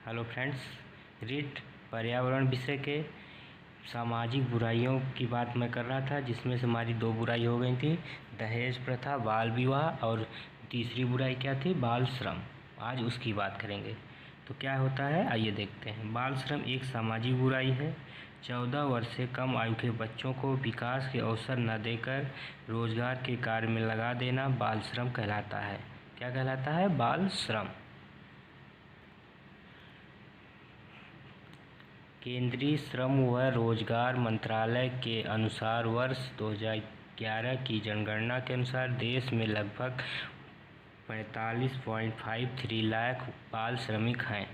Hello friends, REET पर्यावरण विषय के सामाजिक बुराइयों की बात मैं कर रहा था, जिसमें से हमारी दो बुराई हो गई थी, दहेज प्रथा, बाल विवाह, और तीसरी बुराई क्या थी, बाल श्रम। आज उसकी बात करेंगे। तो क्या होता है, आइए देखते हैं। बाल श्रम एक सामाजिक बुराई है। 14 वर्ष से कम आयु के बच्चों को विकास के अवसर न देकर रोजगार के कार्य में लगा देना बाल श्रम कहलाता है। क्या कहलाता है? बाल श्रम। केंद्रीय श्रम व रोजगार मंत्रालय के अनुसार वर्ष 2011 की जनगणना के अनुसार देश में लगभग 45.53 लाख बाल श्रमिक हैं।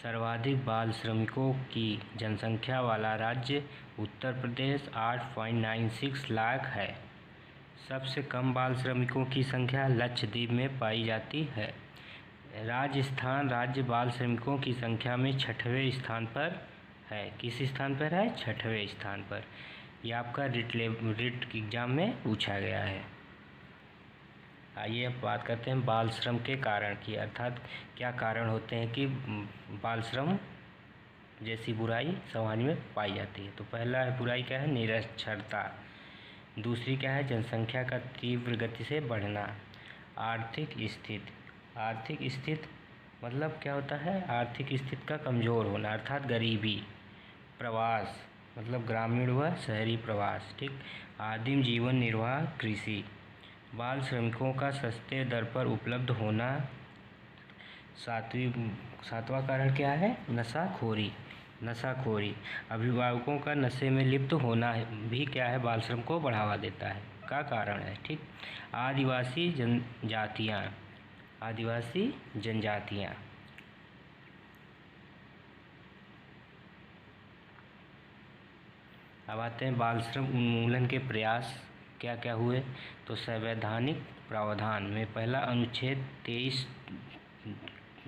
सर्वाधिक बाल श्रमिकों की जनसंख्या वाला राज्य उत्तर प्रदेश 8.96 लाख है। सबसे कम बाल श्रमिकों की संख्या लक्षद्वीप में पाई जाती है। राजस्थान राज्य बाल श्रमिकों की संख्या में 6वें स्थान पर है। किस स्थान पर है? 6वें स्थान पर। यह आपका रिट एग्जाम में पूछा गया है। आइए अब बात करते हैं बाल श्रम के कारण की, अर्थात क्या कारण होते हैं कि बाल श्रम जैसी बुराई समाज में पाई जाती है। तो पहला बुराई क्या है? निरक्षरता। दूसरी क्या है? जनसंख्या का तीव्र गति से बढ़ना। आर्थिक स्थिति। आर्थिक स्थिति मतलब क्या होता है? आर्थिक स्थिति का कमज़ोर होना, अर्थात गरीबी। प्रवास मतलब ग्रामीण व शहरी प्रवास। ठीक। आदिम जीवन निर्वाह, कृषि। बाल श्रमिकों का सस्ते दर पर उपलब्ध होना। सातवां कारण क्या है? नशाखोरी। नशाखोरी। अभिभावकों का नशे में लिप्त होना भी क्या है? बाल श्रम को बढ़ावा देता है का कारण है। ठीक। आदिवासी जनजातियाँ। आदिवासी जनजातियाँ। अब आते हैं बाल श्रम उन्मूलन के प्रयास क्या क्या हुए। तो संवैधानिक प्रावधान में पहला अनुच्छेद 23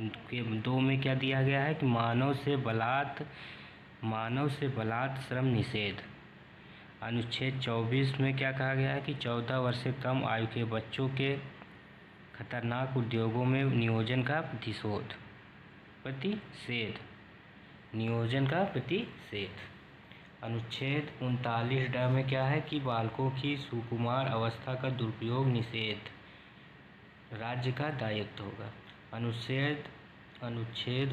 के 2 में क्या दिया गया है कि मानव से बलात् श्रम निषेध। अनुच्छेद 24 में क्या कहा गया है कि 14 वर्ष से कम आयु के बच्चों के खतरनाक उद्योगों में नियोजन का प्रतिषेध। अनुच्छेद 39 में क्या है कि बालकों की सुकुमार अवस्था का दुरुपयोग निषेध राज्य का दायित्व होगा। अनुच्छेद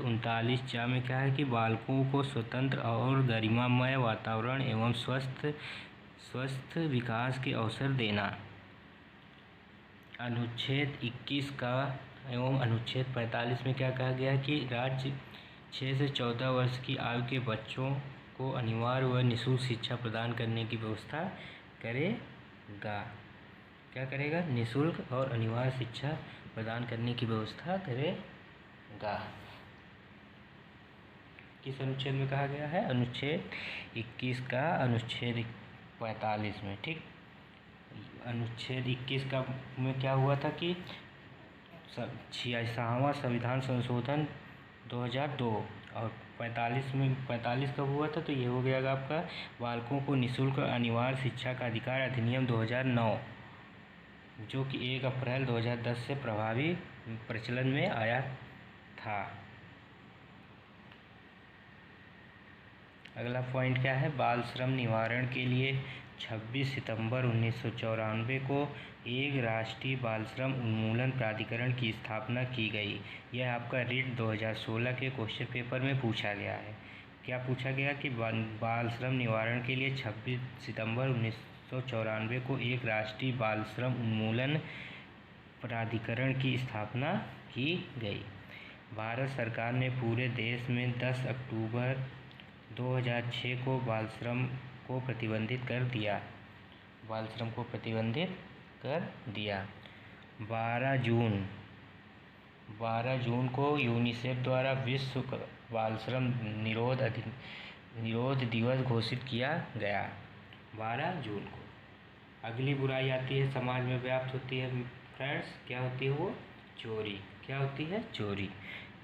39 में क्या है कि बालकों को स्वतंत्र और गरिमामय वातावरण एवं स्वस्थ विकास के अवसर देना। अनुच्छेद 21 का एवं अनुच्छेद 45 में क्या कहा गया है कि राज्य 6 से 14 वर्ष की आयु के बच्चों को अनिवार्य व निःशुल्क शिक्षा प्रदान करने की व्यवस्था करेगा। क्या करेगा? निःशुल्क और अनिवार्य शिक्षा प्रदान करने की व्यवस्था करेगा। किस अनुच्छेद में कहा गया है? अनुच्छेद 21 का अनुच्छेद 45 में। ठीक। अनुच्छेद 21 का में क्या हुआ था कि 66वां संविधान संशोधन 2002 और 45 कब हुआ था? तो ये हो गया आपका बालकों को निःशुल्क अनिवार्य शिक्षा का अधिकार अधिनियम 2009, जो कि 1 अप्रैल 2010 से प्रभावी प्रचलन में आया था। अगला पॉइंट क्या है? बाल श्रम निवारण के लिए 26 सितंबर 1994 को एक राष्ट्रीय बाल श्रम उन्मूलन प्राधिकरण की स्थापना की गई। यह आपका रीट 2016 के क्वेश्चन पेपर में पूछा गया है। क्या पूछा गया कि बाल श्रम निवारण के लिए 26 सितंबर 1994 को एक राष्ट्रीय बाल श्रम उन्मूलन प्राधिकरण की स्थापना की गई। भारत सरकार ने पूरे देश में 10 अक्टूबर 2006 को बाल श्रम को प्रतिबंधित कर दिया। 12 जून को यूनिसेफ द्वारा विश्व बाल श्रम निरोध दिवस घोषित किया गया। 12 जून को। अगली बुराई आती है, समाज में व्याप्त होती है फ्रेंड्स। क्या होती है वो? चोरी। क्या होती है? चोरी।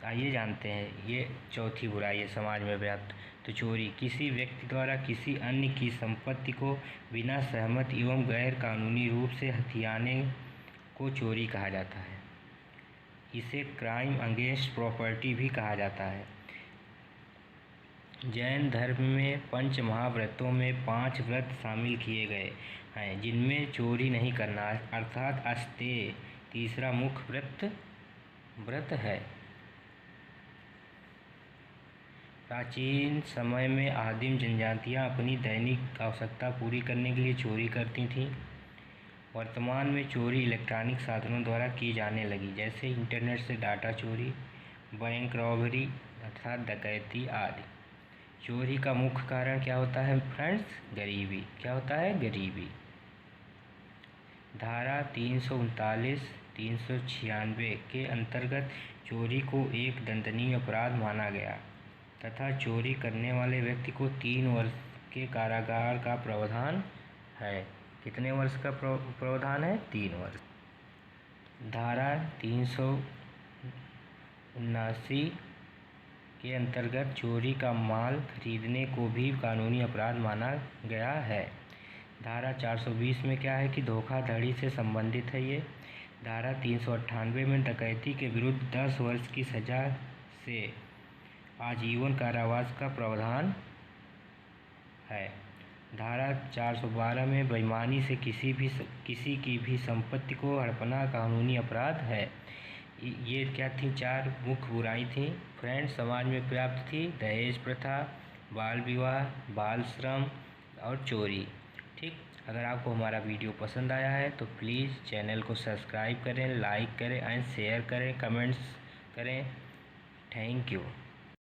आइए जानते हैं। ये चौथी बुराई है समाज में व्याप्त। तो चोरी, किसी व्यक्ति द्वारा किसी अन्य की संपत्ति को बिना सहमति एवं गैर कानूनी रूप से हथियाने को चोरी कहा जाता है। इसे क्राइम अगेंस्ट प्रॉपर्टी भी कहा जाता है। जैन धर्म में पंच महाव्रतों में 5 व्रत शामिल किए गए हैं, जिनमें चोरी नहीं करना अर्थात अस्तेय तीसरा मुख्य व्रत है। प्राचीन समय में आदिम जनजातियां अपनी दैनिक आवश्यकता पूरी करने के लिए चोरी करती थीं। वर्तमान में चोरी इलेक्ट्रॉनिक साधनों द्वारा की जाने लगी, जैसे इंटरनेट से डाटा चोरी, बैंक रॉबरी अर्थात डकैती आदि। चोरी का मुख्य कारण क्या होता है फ्रेंड्स? गरीबी। क्या होता है? गरीबी। धारा 339, 396 के अंतर्गत चोरी को एक दंडनीय अपराध माना गया तथा चोरी करने वाले व्यक्ति को 3 वर्ष के कारागार का प्रावधान है। कितने वर्ष का प्रावधान है? 3 वर्ष। धारा 379 के अंतर्गत चोरी का माल खरीदने को भी कानूनी अपराध माना गया है। धारा 420 में क्या है कि धोखाधड़ी से संबंधित है ये। धारा 398 में डकैती के विरुद्ध 10 वर्ष की सज़ा से आजीवन कारावास का प्रावधान है। धारा 412 में बेईमानी से किसी की भी संपत्ति को हड़पना कानूनी अपराध है। ये क्या थी? 4 मुख्य बुराई थी फ्रेंड्स समाज में व्याप्त थी: दहेज प्रथा, बाल विवाह, बाल श्रम और चोरी। ठीक, अगर आपको हमारा वीडियो पसंद आया है तो प्लीज़ चैनल को सब्सक्राइब करें, लाइक करें एंड शेयर करें, कमेंट्स करें। Thank you.